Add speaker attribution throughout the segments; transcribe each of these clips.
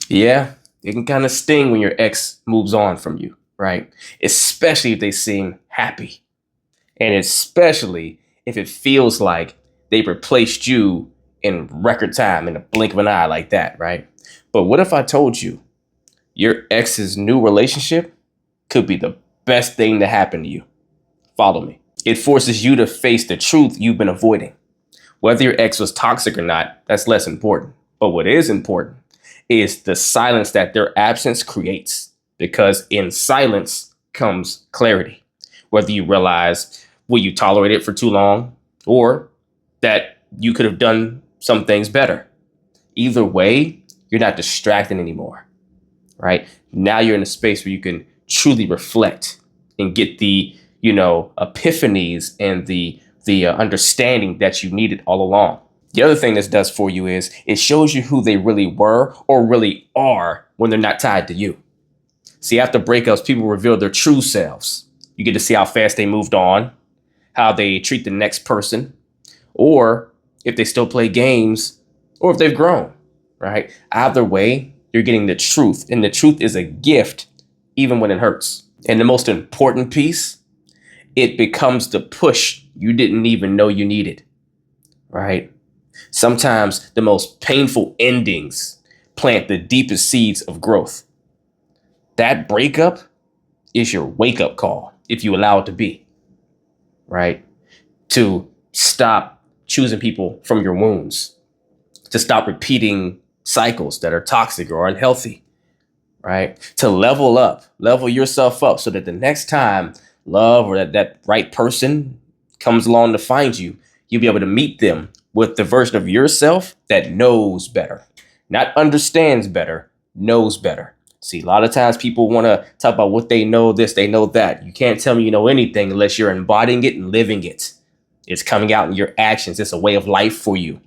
Speaker 1: Yeah, it can kind of sting when your ex moves on from you, right? Especially if they seem happy. And especially if it feels like they replaced you in record time in a blink of an eye like that, right? But what if I told you your ex's new relationship could be the best thing to happen to you? Follow me. It forces you to face the truth you've been avoiding. Whether your ex was toxic or not, that's less important. But what is important is the silence that their absence creates. Because in silence comes clarity. Whether you realize what you tolerated for too long or that you could have done some things better. Either way, you're not distracted anymore, right? Now you're in a space where you can truly reflect and get the, epiphanies and the understanding that you needed all along. The other thing this does for you is it shows you who they really were or really are when they're not tied to you. See, after breakups, people reveal their true selves. You get to see how fast they moved on, how they treat the next person, or if they still play games, or if they've grown, right? Either way, you're getting the truth, and the truth is a gift, even when it hurts. And the most important piece, it becomes the push you didn't even know you needed, right? Sometimes the most painful endings plant the deepest seeds of growth. That breakup is your wake up call, if you allow it to be, right? To stop choosing people from your wounds, to stop repeating cycles that are toxic or unhealthy, right? To level up, level yourself up so that the next time love or that right person comes along to find you, you'll be able to meet them with the version of yourself that knows better, not understands better, knows better. See, a lot of times people want to talk about what they know, this, they know that. You can't tell me you know anything unless you're embodying it and living it. It's coming out in your actions. It's a way of life for you.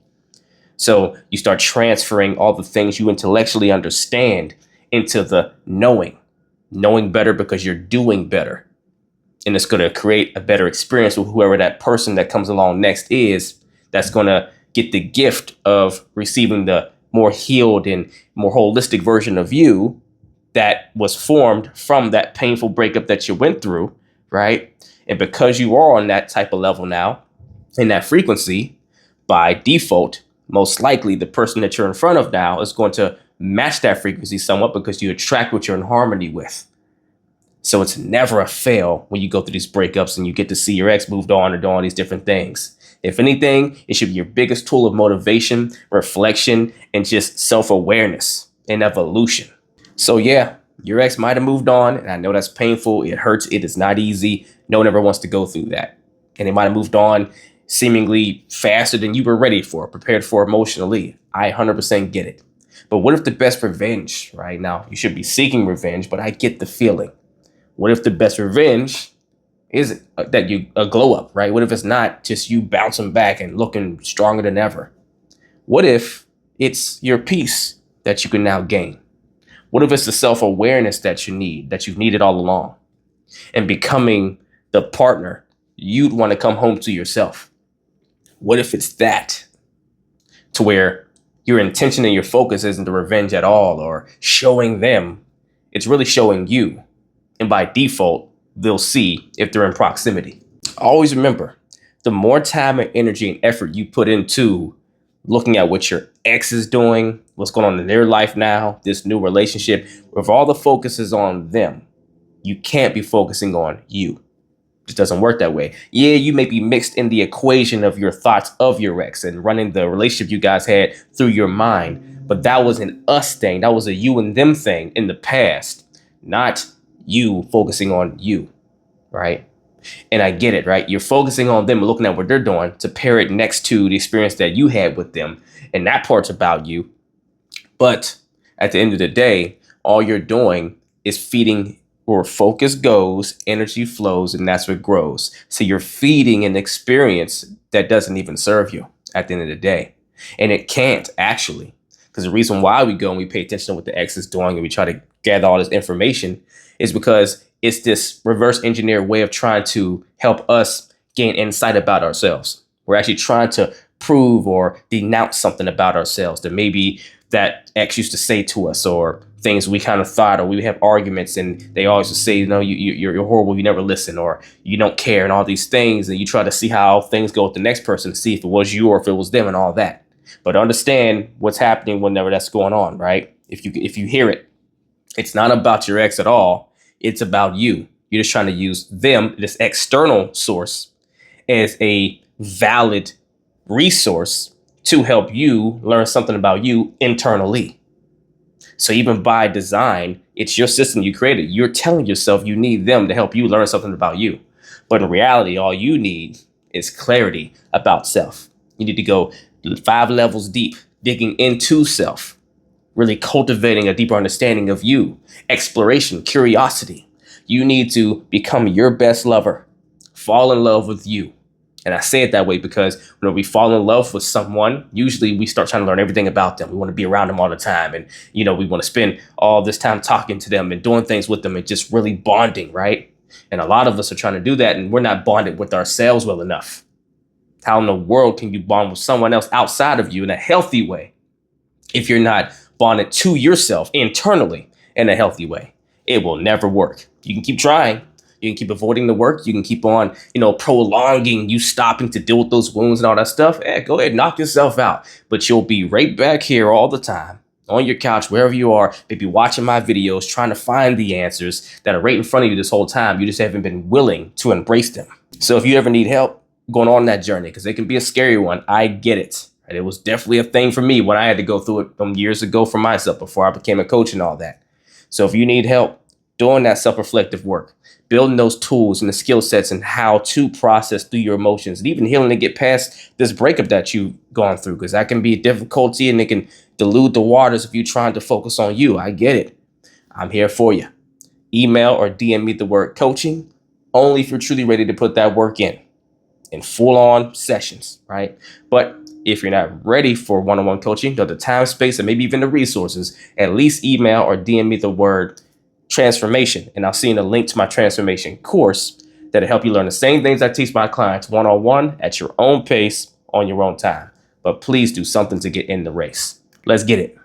Speaker 1: So you start transferring all the things you intellectually understand into the knowing better because you're doing better. And it's going to create a better experience with whoever that person that comes along next is, that's going to get the gift of receiving the more healed and more holistic version of you that was formed from that painful breakup that you went through, right? And because you are on that type of level now, in that frequency, by default, most likely the person that you're in front of now is going to match that frequency somewhat because you attract what you're in harmony with. So it's never a fail when you go through these breakups and you get to see your ex moved on or doing all these different things. If anything, it should be your biggest tool of motivation, reflection, and just self-awareness and evolution. So yeah, your ex might have moved on, and I know that's painful. It hurts. It is not easy. No one ever wants to go through that. And they might have moved on seemingly faster than you were ready for, prepared for emotionally. I 100% get it. But what if the best revenge, right now, you should be seeking revenge, but I get the feeling. What if the best revenge is that you a glow up, right? What if it's not just you bouncing back and looking stronger than ever? What if it's your peace that you can now gain? What if it's the self-awareness that you need, that you've needed all along, and becoming the partner you'd want to come home to yourself? What if it's that, to where your intention and your focus isn't the revenge at all or showing them, it's really showing you. And by default, they'll see if they're in proximity. Always remember, the more time and energy and effort you put into looking at what your ex is doing, what's going on in their life now, this new relationship, if all the focus is on them, you can't be focusing on you. It just doesn't work that way. Yeah, you may be mixed in the equation of your thoughts of your ex and running the relationship you guys had through your mind, but that was an us thing. That was a you and them thing in the past, not you focusing on you, right? And I get it, right? You're focusing on them, looking at what they're doing to pair it next to the experience that you had with them. And that part's about you. But at the end of the day, all you're doing is feeding where focus goes, energy flows, and that's what grows. So you're feeding an experience that doesn't even serve you at the end of the day. And it can't actually, because the reason why we go and we pay attention to what the ex is doing and we try to gather all this information is because it's this reverse engineer way of trying to help us gain insight about ourselves. We're actually trying to prove or denounce something about ourselves that maybe that ex used to say to us, or things we kind of thought, or we have arguments and they always just say, you're horrible, you never listen, or you don't care, and all these things. And you try to see how things go with the next person, see if it was you or if it was them and all that. But understand what's happening whenever that's going on, right? If you hear it, it's not about your ex at all. It's about you. You're just trying to use them, this external source, as a valid resource to help you learn something about you internally. So even by design, it's your system you created. You're telling yourself you need them to help you learn something about you. But in reality, all you need is clarity about self. You need to go 5 levels deep, digging into self, really cultivating a deeper understanding of you, exploration, curiosity. You need to become your best lover, fall in love with you. And I say it that way because when we fall in love with someone, usually we start trying to learn everything about them. We want to be around them all the time. And, we want to spend all this time talking to them and doing things with them and just really bonding, right? And a lot of us are trying to do that, and we're not bonded with ourselves well enough. How in the world can you bond with someone else outside of you in a healthy way if you're not bonded to yourself internally in a healthy way? It will never work. You can keep trying. You can keep avoiding the work. You can keep on, prolonging you stopping to deal with those wounds and all that stuff. Go ahead, knock yourself out. But you'll be right back here all the time, on your couch, wherever you are, maybe watching my videos, trying to find the answers that are right in front of you this whole time. You just haven't been willing to embrace them. So if you ever need help going on that journey, because it can be a scary one, I get it. Right? It was definitely a thing for me when I had to go through it years ago for myself before I became a coach and all that. So if you need help doing that self-reflective work, building those tools and the skill sets and how to process through your emotions, and even healing to get past this breakup that you've gone through, because that can be a difficulty and it can dilute the waters if you're trying to focus on you. I get it. I'm here for you. Email or DM me the word coaching only if you're truly ready to put that work in full-on sessions, right? But if you're not ready for one-on-one coaching, the time, space, and maybe even the resources, at least email or DM me the word transformation, and I'll see in a link to my transformation course that'll help you learn the same things I teach my clients one-on-one at your own pace on your own time. But please do something to get in the race. Let's get it.